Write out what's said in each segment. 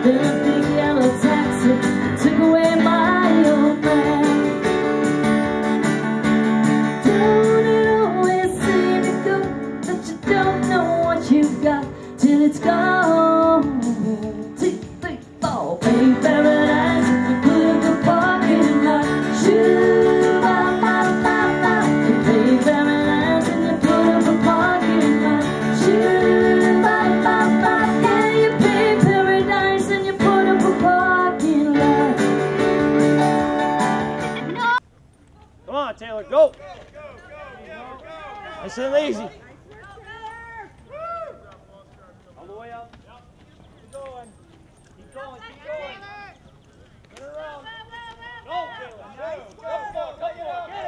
Then a big yellow taxi took away my old man. Don't it always seem to go that you don't know what you've got till it's gone? Tick, tick, fall, pay paradise, put up a parking lot. Shoo, ba, ba, ba, ba. You pay paradise and you put up a parking lot. Shoo, ba, ba, ba. Yeah, you pay paradise and you put up a parking lot. Come on, Taylor, go! Nice and easy. All the way up. Keep going. Keep going. Keep going. Turn around. Go, Taylor. Go, get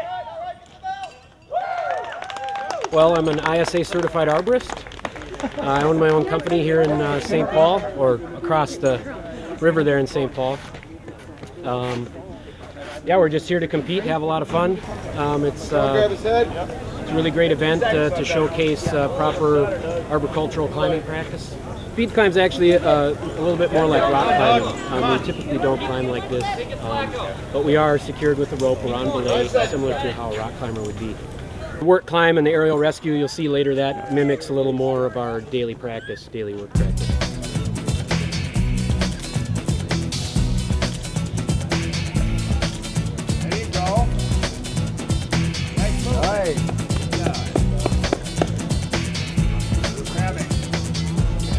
it. Well, I'm an ISA certified arborist. I own my own company here in St. Paul, or across the river there in St. Paul. Yeah, we're just here to compete, have a lot of fun. It's a really great event to showcase proper arboricultural climbing practice. Speed climb is actually a little bit more like rock climbing. We typically don't climb like this, but we are secured with a rope or on belay, similar to how a rock climber would be. The work climb and the aerial rescue, you'll see later, that mimics a little more of our daily practice, daily work practice. There you go. Nice move. Nice. Grabbing. Yeah.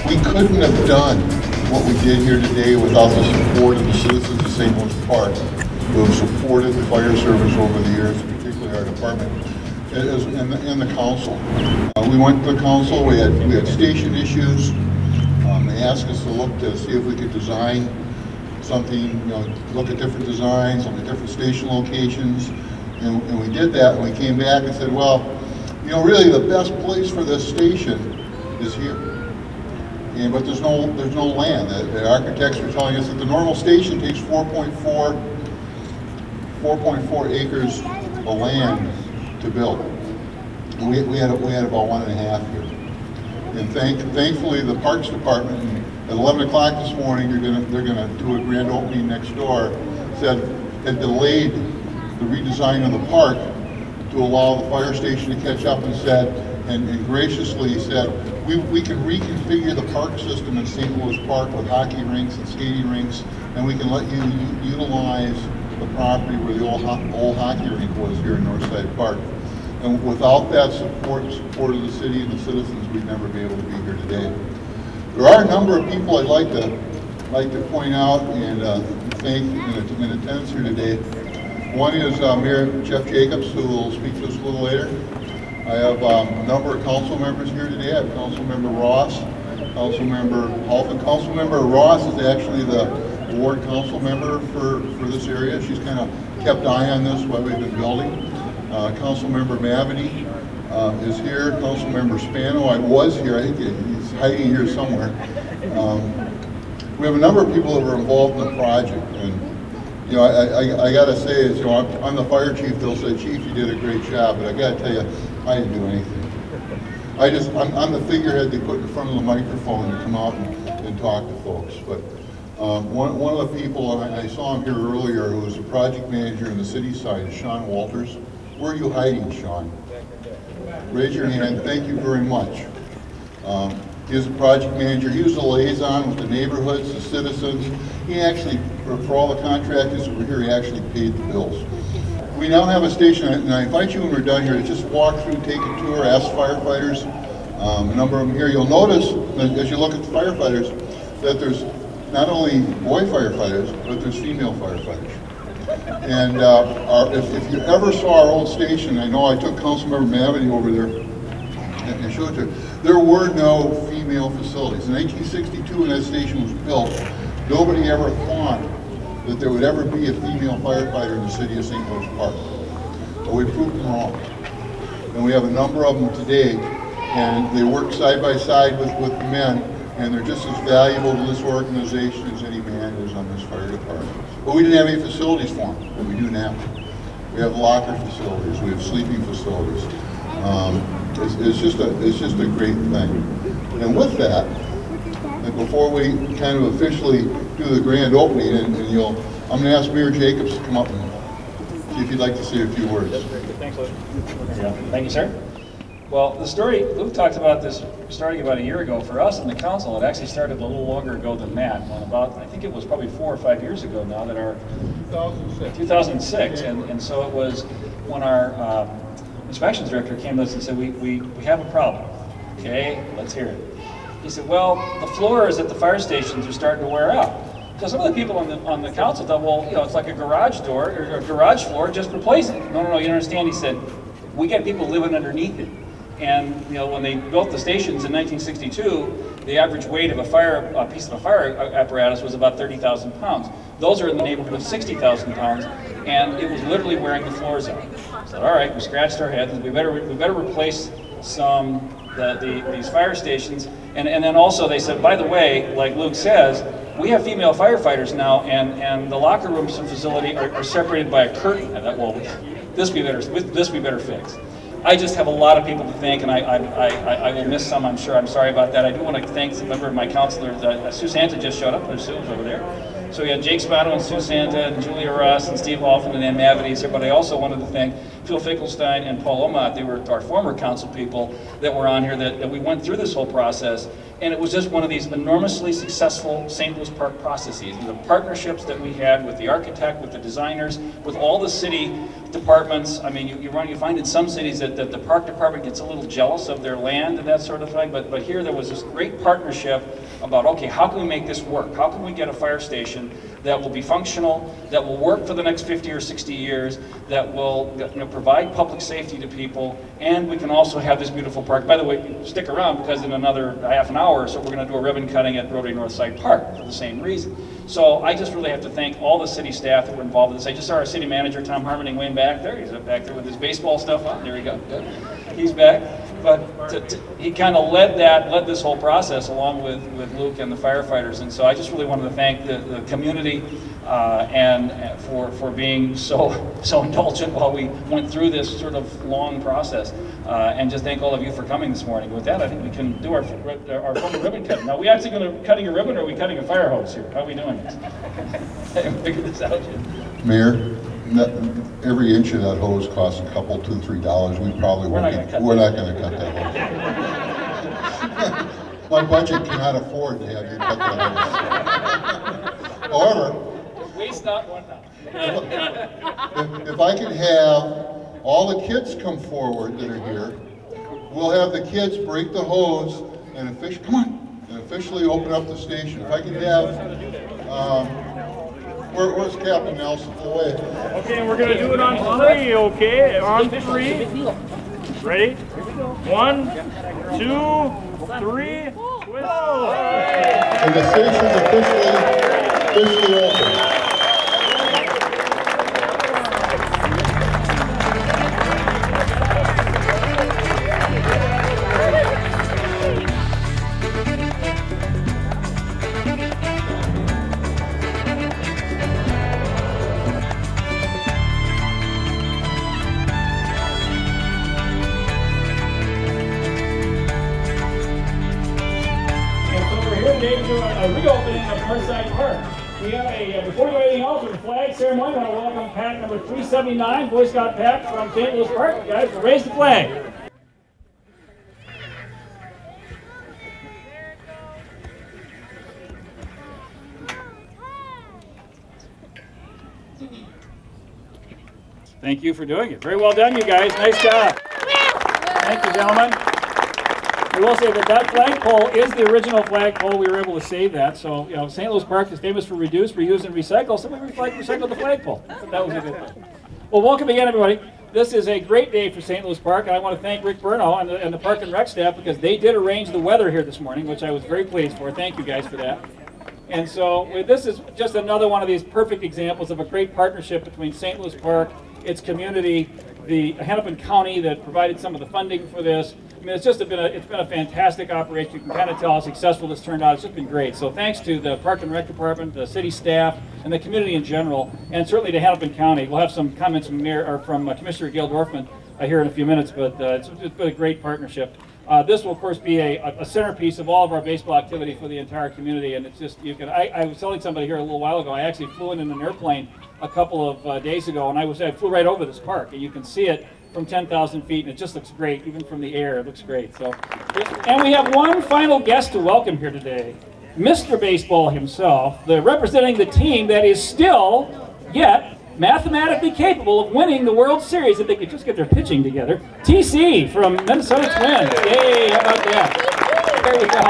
We couldn't have done what we did here today without the support of the citizens of St. Louis Park, who have supported the fire service over the years, particularly our department, and the council. We went to the council, we had station issues. They asked us to look to see if we could design something, look at different designs, look at different station locations, and we did that, and we came back and said, well, really the best place for this station is here. But there's no land. The architects were telling us that the normal station takes 4.4 acres of land to build. We had about 1.5 here. And thankfully, the Parks Department at 11 o'clock this morning, they're gonna do a grand opening next door. Had delayed the redesign of the park to allow the fire station to catch up, and graciously said, we can reconfigure the park system in St. Louis Park with hockey rinks and skating rinks, and we can let you utilize the property where the old hockey rink was here in Northside Park. And without that support of the city and the citizens, we'd never be able to be here today. There are a number of people I'd like to point out and thank in attendance here today. One is Mayor Jeff Jacobs, who will speak to us a little later. I have a number of council members here today. I have Councilmember Ross, Councilmember Halfin. Councilmember Ross is actually the ward council member for this area. She's kind of kept eye on this while we've been building. Councilmember Mavity is here. Councilmember Spano, I was here. I think he's hiding here somewhere. We have a number of people that were involved in the project, and I got to say, I'm the fire chief. They'll say, Chief, you did a great job, but I got to tell you, I didn't do anything. I'm the figurehead they put in front of the microphone to come out and talk to folks. But one of the people, and I saw him here earlier, who was the project manager in the city side, is Sean Walters. Where are you hiding, Sean? Raise your hand. Thank you very much. He was the project manager. He was the liaison with the neighborhoods, the citizens. He actually, for all the contractors that were here, he actually paid the bills. we now have a station, and I invite you when we're done here to just walk through, take a tour, ask firefighters. A number of them here. You'll notice, as you look at the firefighters, that there's not only boy firefighters, but there's female firefighters. And if you ever saw our old station, I know I took Councilmember Mavity over there and showed it to her. There were no female facilities. In 1962, when that station was built, nobody ever thought that there would ever be a female firefighter in the city of St. Louis Park. But we proved them wrong. And we have a number of them today, and they work side by side with the men, and they're just as valuable to this organization as any man is on this fire department. But we didn't have any facilities for them, but we do now. We have locker facilities, we have sleeping facilities. It's just a great thing. And with that, and before we kind of officially do the grand opening, and I'm going to ask Mayor Jacobs to come up and see if you'd like to say a few words. Thanks, Luke. Thank you, sir. Well, the story, Luke talked about this starting about a year ago. For us in the council, it actually started a little longer ago than that. When about, I think it was probably 4 or 5 years ago now that our 2006, and so it was when our inspections director came to us and said, we have a problem. Okay, let's hear it. He said, well, the floors at the fire stations are starting to wear out. So some of the people on the council thought, well, you know, it's like a garage door or a garage floor, just replace it. No, you don't understand. He said, we got people living underneath it. And you know, when they built the stations in 1962, the average weight of a piece of a fire apparatus was about 30,000 pounds. Those are in the neighborhood of 60,000 pounds, and it was literally wearing the floors out. So, all right, we scratched our heads. We better replace these fire stations. And then also they said, by the way, like Luke says, we have female firefighters now, and the locker rooms and facility are separated by a curtain. And that, well, this we better fix. I just have a lot of people to thank, and I will miss some, I'm sure. I'm sorry about that. I do want to thank a member of my councilors. Sue Santa just showed up. There's Sue over there. So we had Jake Spano and Sue Santa and Julia Ross and Steve Hoffman and Ann Mavity here, but I also wanted to thank Phil Finkelstein and Paul Omot. They were our former council people that were on here that we went through this whole process. And it was just one of these enormously successful St. Louis Park processes. The partnerships that we had with the architect, with the designers, with all the city departments. I mean, you find in some cities that the park department gets a little jealous of their land and that sort of thing. But here there was this great partnership about, okay, how can we make this work? How can we get a fire station that will be functional, that will work for the next 50 or 60 years, that will provide public safety to people, and we can also have this beautiful park. By the way, stick around, because in another half an hour or so, we're going to do a ribbon cutting at Rotary Northside Park for the same reason. So I just really have to thank all the city staff that were involved in this. I just saw our city manager, Tom Harmoning, way back there. He's up back there with his baseball stuff on. There we go. Good. He's back. But he kind of led this whole process along with Luke and the firefighters. And so I just really wanted to thank the community and for being so indulgent while we went through this sort of long process. And just thank all of you for coming this morning. With that, I think we can do our formal ribbon cutting. Now, are we actually going to be cutting a ribbon, or are we cutting a fire hose here? How are we doing this? Figure this out, Jim. Mayor, every inch of that hose costs a couple, $2, $3. We probably won't. We're not going to cut that hose. My budget cannot afford to have you cut that hose. However, waste not, one not. If I could have all the kids come forward that are here, we'll have the kids break the hose and officially open up the station. If I could have, where's Captain Nelson? Away. Okay, and we're going to do it on 3, okay? On 3. Ready? 1, 2, 3. Whistle! And the station's officially open. A reopening of Northside Park. We have before we do anything else, with a flag ceremony, I want to welcome pack number 379, Boy Scout pack from St. Louis Park. Guys, raise the flag. Thank you for doing it. Very well done, you guys. Nice job. Thank you, gentlemen. I will say that that flagpole is the original flagpole. We were able to save that. So, you know, St. Louis Park is famous for reduce, reuse, and recycle. So we recycled the flagpole. That was a good thing. Well, welcome again, everybody. This is a great day for St. Louis Park, and I want to thank Rick Burnow and the Park and Rec staff because they did arrange the weather here this morning, which I was very pleased for. Thank you guys for that. And so this is just another one of these perfect examples of a great partnership between St. Louis Park, its community, the Hennepin County that provided some of the funding for this. I mean, it's been a fantastic operation. You can kind of tell how successful this turned out. It's just been great. So thanks to the Park and Rec Department, the city staff, and the community in general, and certainly to Hennepin County. We'll have some comments from Commissioner Gail Dorfman here in a few minutes, but it's been a great partnership. This will, of course, be a centerpiece of all of our baseball activity for the entire community, and it's just, I was telling somebody here a little while ago, I actually flew in an airplane a couple of days ago, and I flew right over this park, and you can see it from 10,000 feet, and it just looks great, even from the air, it looks great. So, and we have one final guest to welcome here today, Mr. Baseball himself, representing the team that is still, yet, mathematically capable of winning the World Series if they could just get their pitching together. TC from Minnesota Twins. Yay, how about that? There we go.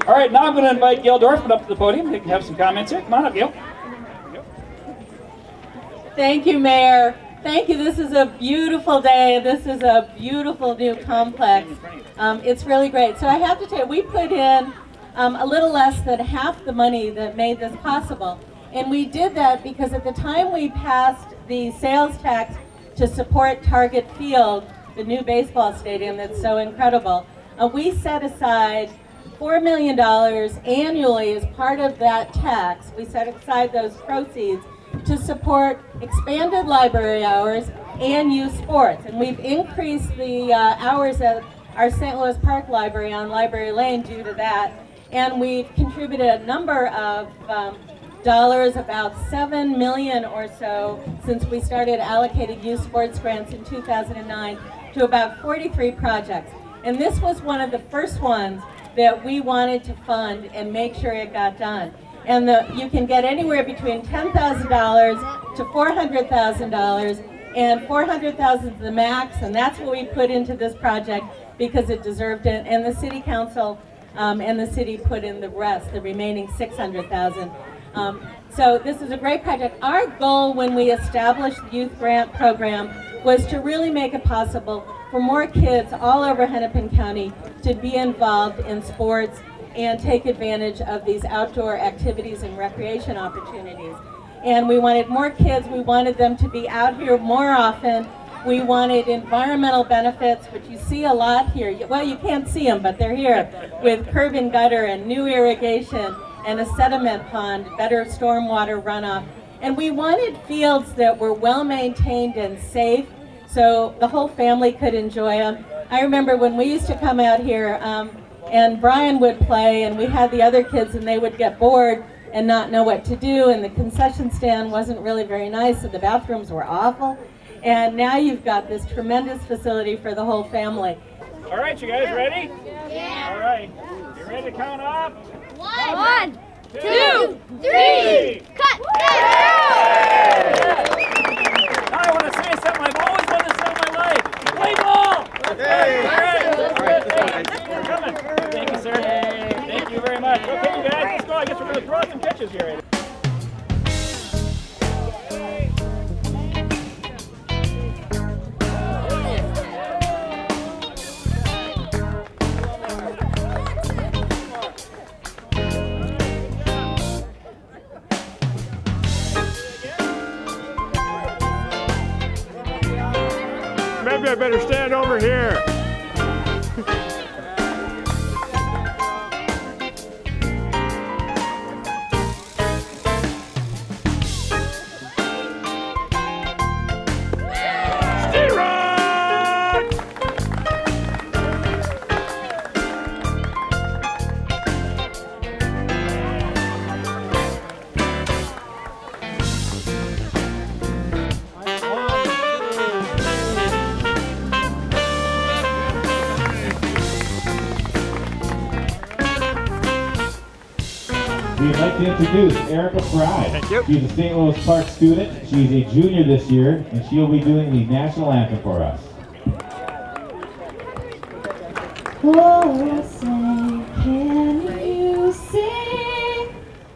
All right, now I'm going to invite Gail Dorfman up to the podium. They can have some comments here. Come on up, Gail. Thank you, Mayor. Thank you. This is a beautiful day. This is a beautiful new complex. It's really great. So I have to tell you, we put in a little less than half the money that made this possible. And we did that because at the time we passed the sales tax to support Target Field, the new baseball stadium that's so incredible, we set aside $4 million annually as part of that tax. We set aside those proceeds to support expanded library hours and youth sports. And we've increased the hours at our St. Louis Park Library on Library Lane due to that. And we've contributed a number of dollars, about $7 million or so, since we started allocating youth sports grants in 2009 to about 43 projects. And this was one of the first ones that we wanted to fund and make sure it got done. And you can get anywhere between $10,000 to $400,000, and $400,000 is the max, and that's what we put into this project because it deserved it. And the City Council and the city put in the rest, the remaining $600,000. So this is a great project. Our goal when we established the Youth Grant Program was to really make it possible for more kids all over Hennepin County to be involved in sports and take advantage of these outdoor activities and recreation opportunities. And we wanted more kids, we wanted them to be out here more often. We wanted environmental benefits, which you see a lot here. Well, you can't see them, but they're here, with curb and gutter and new irrigation and a sediment pond, better stormwater runoff. And we wanted fields that were well maintained and safe so the whole family could enjoy them. I remember when we used to come out here and Brian would play and we had the other kids and they would get bored and not know what to do, and the concession stand wasn't really very nice and the bathrooms were awful. And now you've got this tremendous facility for the whole family. All right, you guys ready? Yeah. All right. You ready to count off? 1, 2, 3, cut! Now I want to say something I've always wanted to say in my life. Play ball! Okay. All right. Thanks for coming. Thank you, sir. Thank you very much. Okay, you guys, let's go. I guess we're going to throw some pitches here. Maybe I better stand over here. to introduce Erica Fry. Thank you. She's a St. Louis Park student. She's a junior this year, and she'll be doing the national anthem for us. Oh, say, can you sing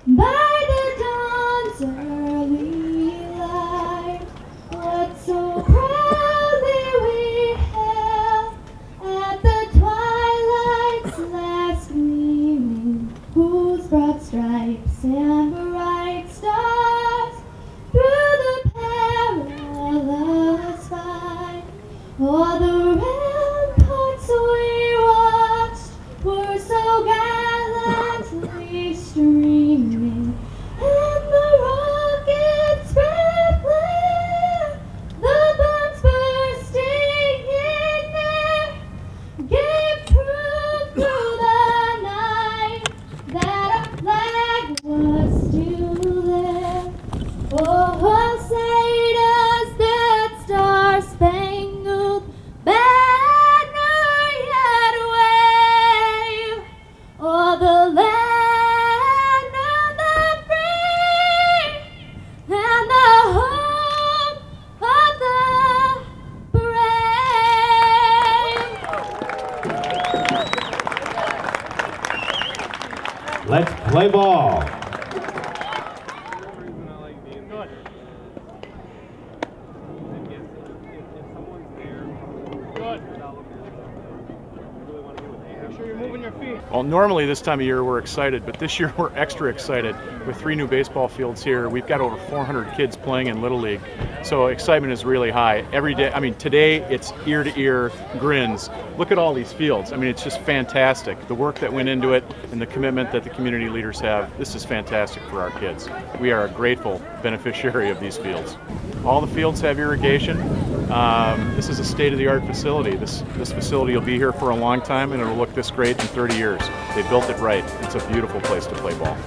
by the dawn's early light what so proudly we hailed at the twilight's last gleaming, whose broad stripes and bright stars through the perilous fight, o'er the ramparts we watched were so gallantly streaming, and the rockets spread flare, the bombs bursting in air, gave proof through the night that our flag was still there. Oh, say does that star-spangled banner yet wave o'er the land of the free and the home of the brave? Let's play ball. Well, normally this time of year we're excited, but this year we're extra excited with 3 new baseball fields here. We've got over 400 kids playing in Little League, so excitement is really high. Every day, I mean, today it's ear-to-ear grins. Look at all these fields. I mean, it's just fantastic. The work that went into it and the commitment that the community leaders have, this is fantastic for our kids. We are a grateful beneficiary of these fields. All the fields have irrigation. This is a state-of-the-art facility. This facility will be here for a long time, and it'll look this great in 30 years. They built it right. It's a beautiful place to play ball.